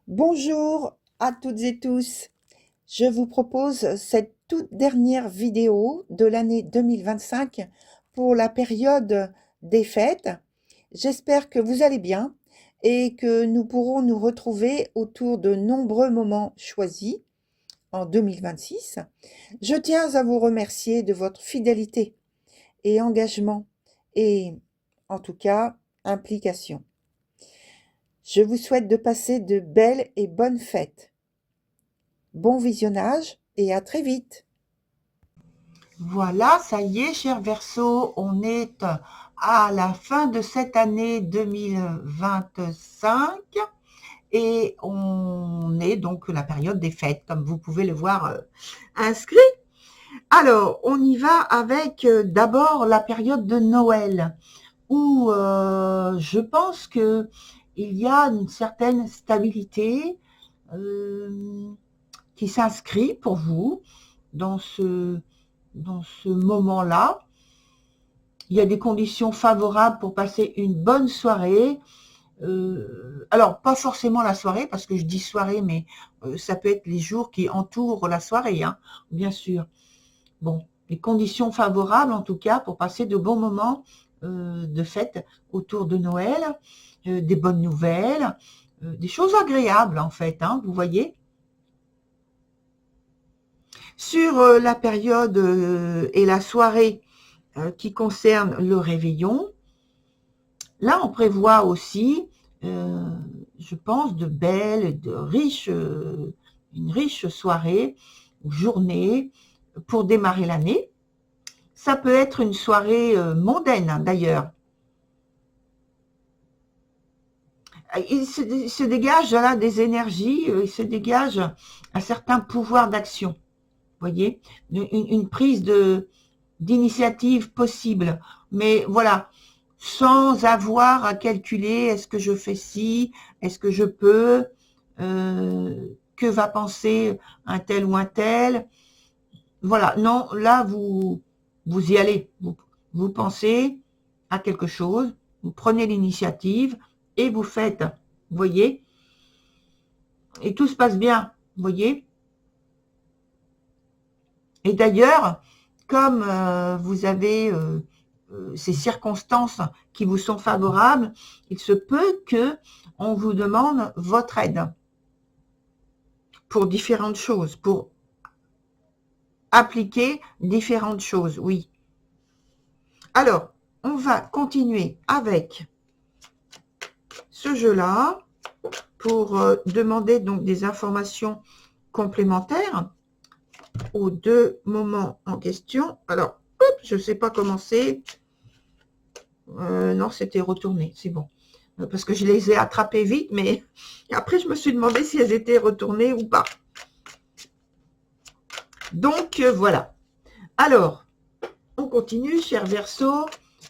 Bonjour à toutes et tous. Je vous propose cette toute dernière vidéo de l'année 2025 pour la période des fêtes. J'espère que vous allez bien et que nous pourrons nous retrouver autour de nombreux moments choisis en 2026. Je tiens à vous remercier de votre fidélité et engagement et, en tout cas, implication. Je vous souhaite de passer de belles et bonnes fêtes. Bon visionnage et à très vite. Voilà, ça y est, cher Verseau, on est à la fin de cette année 2025 et on est donc la période des fêtes, comme vous pouvez le voir inscrit. Alors, on y va avec d'abord la période de Noël, où je pense que il y a une certaine stabilité euh, qui s'inscrit pour vous dans ce moment-là. Il y a des conditions favorables pour passer une bonne soirée. Alors, pas forcément la soirée, parce que je dis soirée, mais ça peut être les jours qui entourent la soirée, hein, bien sûr. Bon, les conditions favorables, en tout cas, pour passer de bons moments de fête autour de Noël, des bonnes nouvelles, des choses agréables, en fait, hein, vous voyez. Sur la période et la soirée qui concerne le réveillon, là, on prévoit aussi, euh, je pense, de belles, une riche soirée ou journée pour démarrer l'année. Ça peut être une soirée mondaine, hein, d'ailleurs. Il se dégage là des énergies, il se dégage un certain pouvoir d'action, vous voyez, une prise d'initiative possible. Mais voilà, sans avoir à calculer est-ce que je fais ci, est-ce que je peux, que va penser un tel ou un tel. Voilà, non, là vous y allez, vous pensez à quelque chose, vous prenez l'initiative et vous faites, vous voyez, et tout se passe bien, vous voyez. Et d'ailleurs, comme vous avez ces circonstances qui vous sont favorables, il se peut que on vous demande votre aide pour différentes choses, pour appliquer différentes choses, oui. Alors, on va continuer avec ce jeu-là pour demander donc des informations complémentaires aux deux moments en question. Alors, hop, je ne sais pas comment c'est. Non, c'était retourné, c'est bon. Parce que je les ai attrapées vite, mais après, je me suis demandé si elles étaient retournées ou pas. Donc, voilà. Alors, on continue, cher Verseau,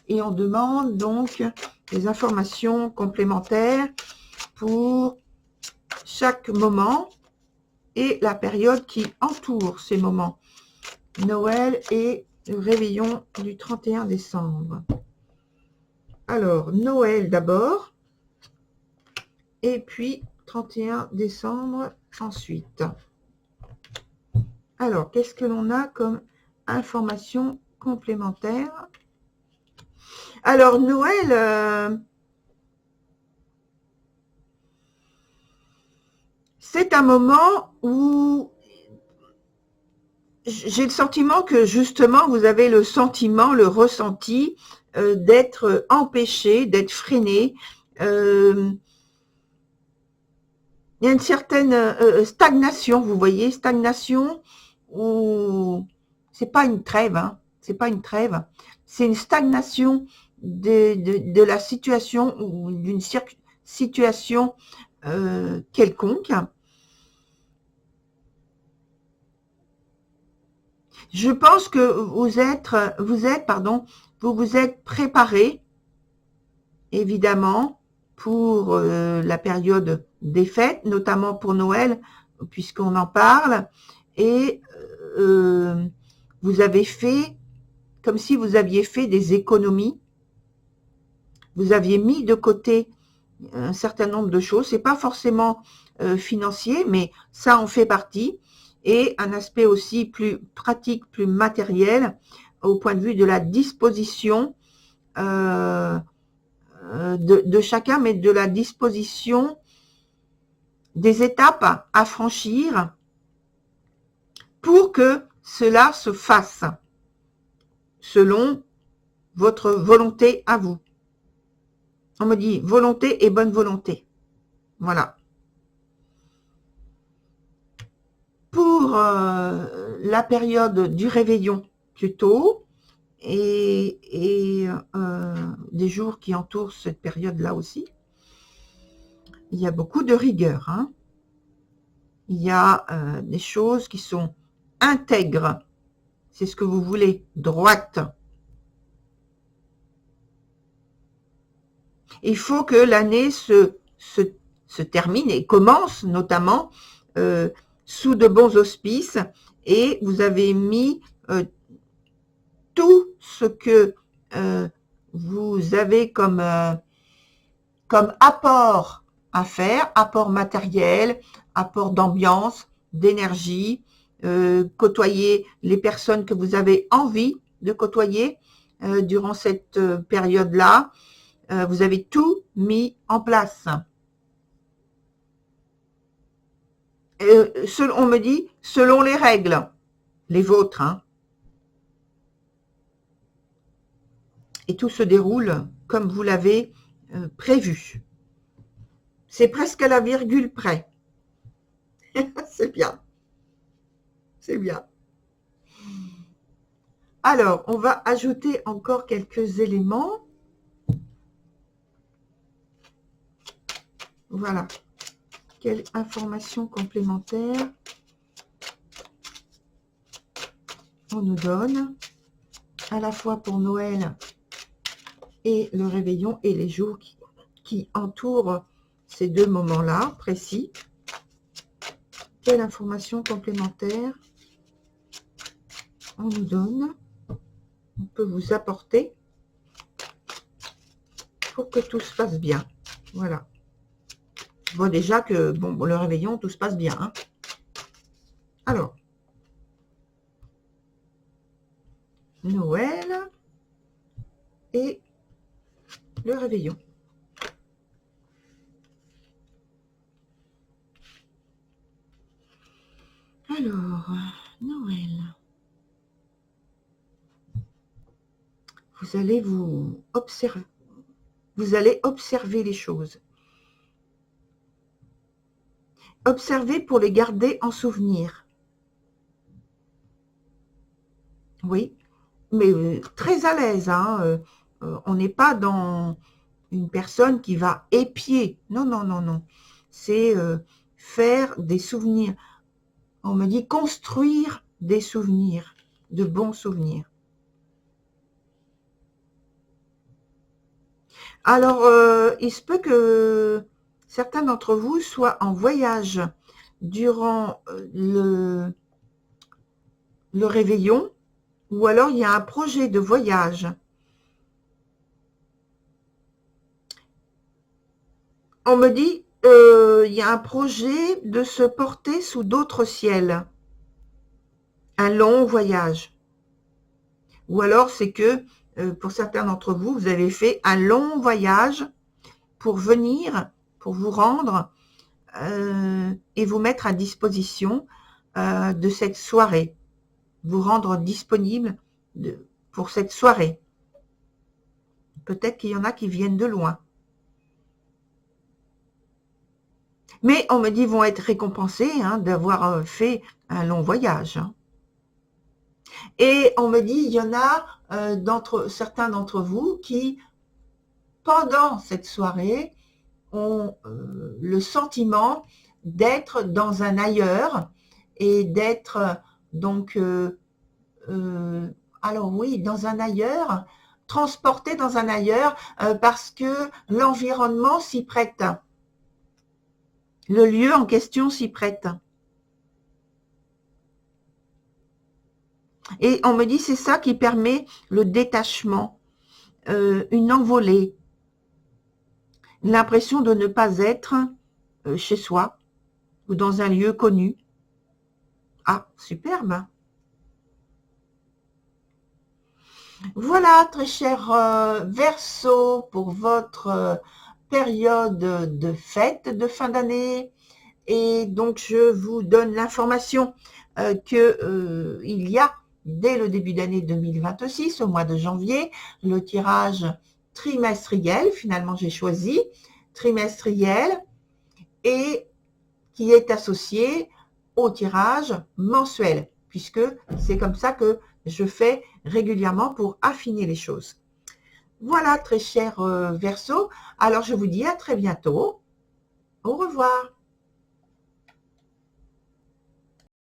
et on demande donc des informations complémentaires pour chaque moment et la période qui entoure ces moments. Noël et le réveillon du 31 décembre. Alors, Noël d'abord, et puis 31 décembre ensuite. Alors, qu'est-ce que l'on a comme information complémentaire? Alors, Noël, c'est un moment où j'ai le sentiment que justement, vous avez le sentiment, le ressenti d'être empêché, d'être freiné. Il y a une certaine stagnation, vous voyez, stagnation où c'est pas une trêve, hein, c'est pas une trêve, c'est une stagnation de la situation ou d'une situation quelconque. Je pense que vous vous êtes préparé, évidemment, pour la période des fêtes, notamment pour Noël, puisqu'on en parle, et euh, vous avez fait comme si vous aviez fait des économies, vous aviez mis de côté un certain nombre de choses. C'est pas forcément financier, mais ça en fait partie, et un aspect aussi plus pratique, plus matériel, au point de vue de la disposition de chacun, mais de la disposition des étapes à franchir pour que cela se fasse selon votre volonté à vous. On me dit volonté et bonne volonté. Voilà. Pour la période du réveillon plutôt, et des jours qui entourent cette période-là aussi, il y a beaucoup de rigueur. Hein. Il y a des choses qui sont intègres. C'est ce que vous voulez, droite. Il faut que l'année se termine et commence notamment sous de bons auspices, et vous avez mis tout ce que vous avez comme apport à faire, apport matériel, apport d'ambiance, d'énergie, côtoyer les personnes que vous avez envie de côtoyer durant cette période-là. Vous avez tout mis en place. On me dit, selon les règles, les vôtres. Hein. Et tout se déroule comme vous l'avez prévu. C'est presque à la virgule près. C'est bien. C'est bien. Alors, on va ajouter encore quelques éléments. Voilà. Quelle information complémentaire on nous donne, à la fois pour Noël et le réveillon et les jours qui entourent ces deux moments-là précis. Quelle information complémentaire on nous donne, on peut vous apporter pour que tout se passe bien. Voilà. Je vois déjà que bon, le réveillon, tout se passe bien. Hein. Alors, Noël et le réveillon. Alors, Noël. Vous allez observer les choses. Observez pour les garder en souvenir. Oui, mais très à l'aise. Hein, on n'est pas dans une personne qui va épier. Non, non, non, non. C'est faire des souvenirs. On me dit construire des souvenirs, de bons souvenirs. Alors, il se peut que certains d'entre vous soient en voyage durant le réveillon, ou alors il y a un projet de voyage. On me dit, il y a un projet de se porter sous d'autres ciels. Un long voyage. Ou alors c'est que, pour certains d'entre vous, vous avez fait un long voyage pour venir, pour vous rendre et vous mettre à disposition de cette soirée. Vous rendre disponible pour cette soirée. Peut-être qu'il y en a qui viennent de loin. Mais on me dit vont être récompensés hein, d'avoir fait un long voyage. Hein. Et on me dit il y en a certains d'entre vous qui, pendant cette soirée, ont le sentiment d'être dans un ailleurs et d'être donc alors oui, dans un ailleurs, transporté dans un ailleurs parce que l'environnement s'y prête. Le lieu en question s'y prête. Et on me dit c'est ça qui permet le détachement, une envolée, l'impression de ne pas être chez soi, ou dans un lieu connu. Ah, superbe. Voilà, très cher Verseau, pour votre période de fête de fin d'année. Et donc, je vous donne l'information qu'il y a, dès le début d'année 2026, au mois de janvier, le tirage trimestriel, finalement j'ai choisi, trimestriel, et qui est associé au tirage mensuel, puisque c'est comme ça que je fais régulièrement pour affiner les choses. Voilà, très cher Verseau. Alors, je vous dis à très bientôt. Au revoir.